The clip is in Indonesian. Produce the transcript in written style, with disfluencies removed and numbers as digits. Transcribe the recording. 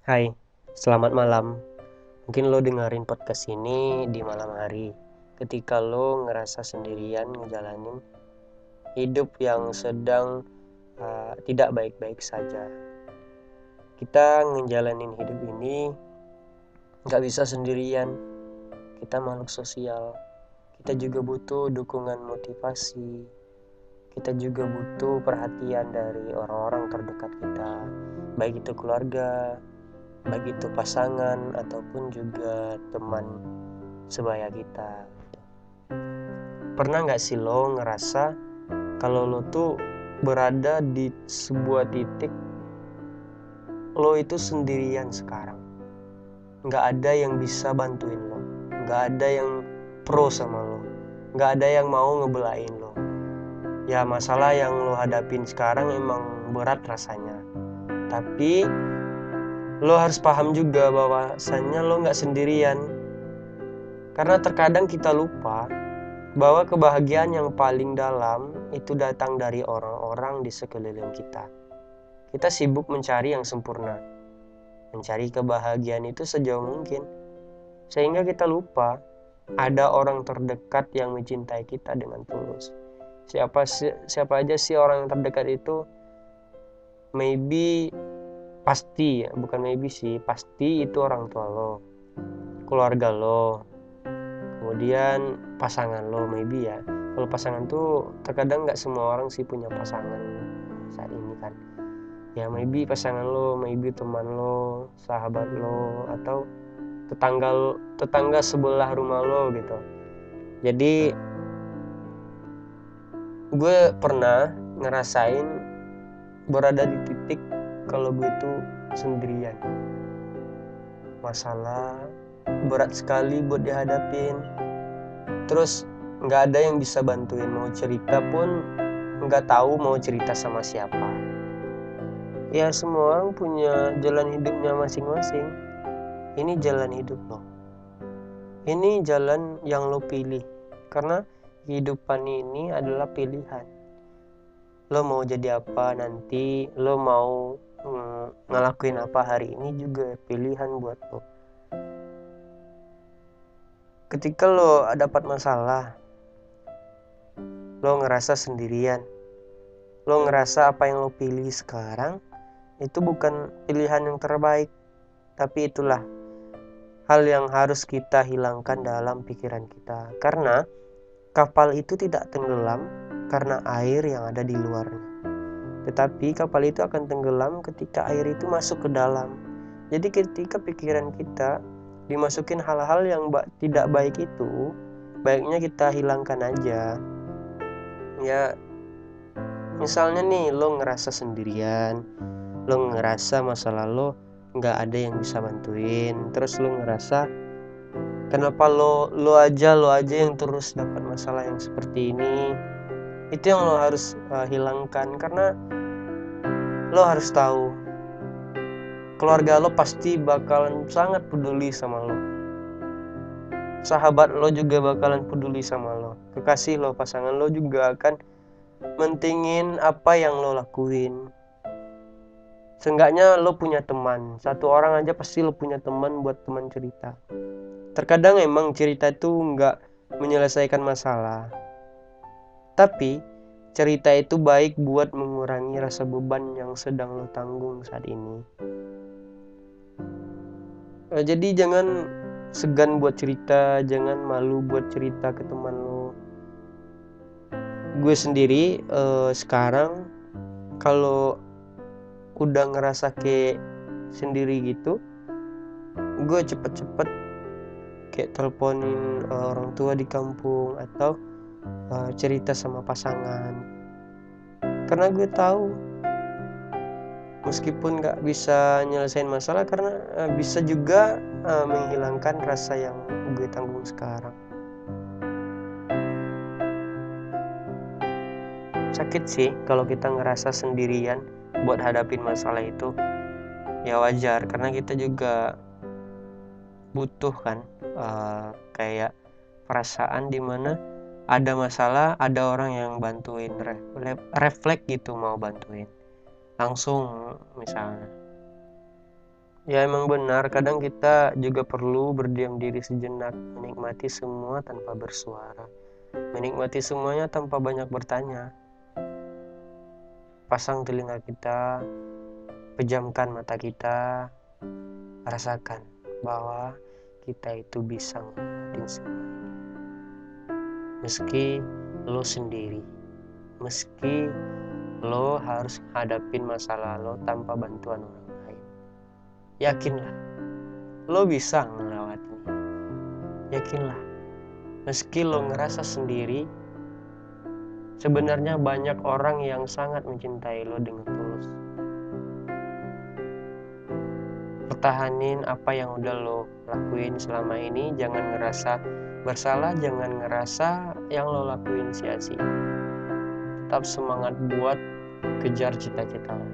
Hai, selamat malam. Mungkin lo dengerin podcast ini di malam hari, ketika lo ngerasa sendirian ngejalanin hidup yang sedang tidak baik-baik saja. Kita ngejalanin hidup ini nggak bisa sendirian. Kita makhluk sosial. Kita juga butuh dukungan motivasi. Kita juga butuh perhatian dari orang-orang terdekat kita, baik itu keluarga, baik itu pasangan ataupun juga teman sebaya kita. Pernah nggak sih lo ngerasa kalau lo tuh berada di sebuah titik lo itu sendirian sekarang, nggak ada yang bisa bantuin lo, nggak ada yang pro sama lo, nggak ada yang mau ngebelain lo. Ya, masalah yang lo hadapin sekarang emang berat rasanya, tapi lo harus paham juga bahwasannya lo nggak sendirian. Karena terkadang kita lupa bahwa kebahagiaan yang paling dalam itu datang dari orang-orang di sekeliling kita. Kita sibuk mencari yang sempurna, mencari kebahagiaan itu sejauh mungkin, sehingga kita lupa ada orang terdekat yang mencintai kita dengan tulus. Siapa aja sih orang yang terdekat itu? Maybe, pasti ya, bukan maybe sih, pasti itu orang tua lo, keluarga lo, kemudian pasangan lo. Maybe ya, kalau pasangan tuh terkadang nggak semua orang sih punya pasangan saat ini kan. Ya, maybe pasangan lo, maybe teman lo, sahabat lo, atau tetangga sebelah rumah lo gitu. Jadi gue pernah ngerasain berada di titik kalau gue tuh sendirian, masalah berat sekali buat dihadapin, terus nggak ada yang bisa bantuin, mau cerita pun nggak tahu mau cerita sama siapa. Ya, semua orang punya jalan hidupnya masing-masing. Ini jalan hidup lo, ini jalan yang lo pilih, karena kehidupan ini adalah pilihan. Lo mau jadi apa nanti, lo mau ngelakuin apa hari ini juga pilihan buat lo. Ketika lo dapat masalah, lo ngerasa sendirian, lo ngerasa apa yang lo pilih sekarang itu bukan pilihan yang terbaik, tapi itulah hal yang harus kita hilangkan dalam pikiran kita. Karena kapal itu tidak tenggelam karena air yang ada di luarnya, tetapi kapal itu akan tenggelam ketika air itu masuk ke dalam. Jadi ketika pikiran kita dimasukin hal-hal yang tidak baik itu, baiknya kita hilangkan aja. Ya, misalnya nih lo ngerasa sendirian, lo ngerasa masalah lo nggak ada yang bisa bantuin, terus lo ngerasa kenapa lo aja yang terus dapat masalah yang seperti ini. Itu yang lo harus hilangkan. Karena lo harus tahu keluarga lo pasti bakalan sangat peduli sama lo, sahabat lo juga bakalan peduli sama lo, kekasih lo, pasangan lo juga akan mentingin apa yang lo lakuin. Seenggaknya lo punya teman, satu orang aja pasti lo punya teman buat teman cerita. Terkadang emang cerita itu nggak menyelesaikan masalah, tapi cerita itu baik buat mengurangi rasa beban yang sedang lo tanggung saat ini. Jadi jangan segan buat cerita, jangan malu buat cerita ke teman lo. Gue sendiri sekarang kalau udah ngerasa kayak sendiri gitu, gue cepet-cepet kayak teleponin orang tua di kampung atau cerita sama pasangan. Karena gue tahu meskipun gak bisa nyelesain masalah, karena bisa juga menghilangkan rasa yang gue tanggung sekarang. Sakit sih kalau kita ngerasa sendirian buat hadapin masalah itu. Ya wajar, karena kita juga butuh kan kayak perasaan dimana ada masalah, ada orang yang bantuin, refleks gitu mau bantuin langsung misalnya. Ya emang benar, kadang kita juga perlu berdiam diri sejenak, menikmati semua tanpa bersuara, menikmati semuanya tanpa banyak bertanya. Pasang telinga kita, pejamkan mata kita, rasakan bahwa kita itu bisa ngelewatin semua ini. Meski lo sendiri, meski lo harus hadapin masalah lo tanpa bantuan orang lain, yakinlah lo bisa ngelewatin. Yakinlah, meski lo ngerasa sendiri, sebenarnya banyak orang yang sangat mencintai lo dengan tulus. Pertahanin apa yang udah lo lakuin selama ini, jangan ngerasa bersalah, jangan ngerasa yang lo lakuin sia-sia. Tetap semangat buat kejar cita-cita lo.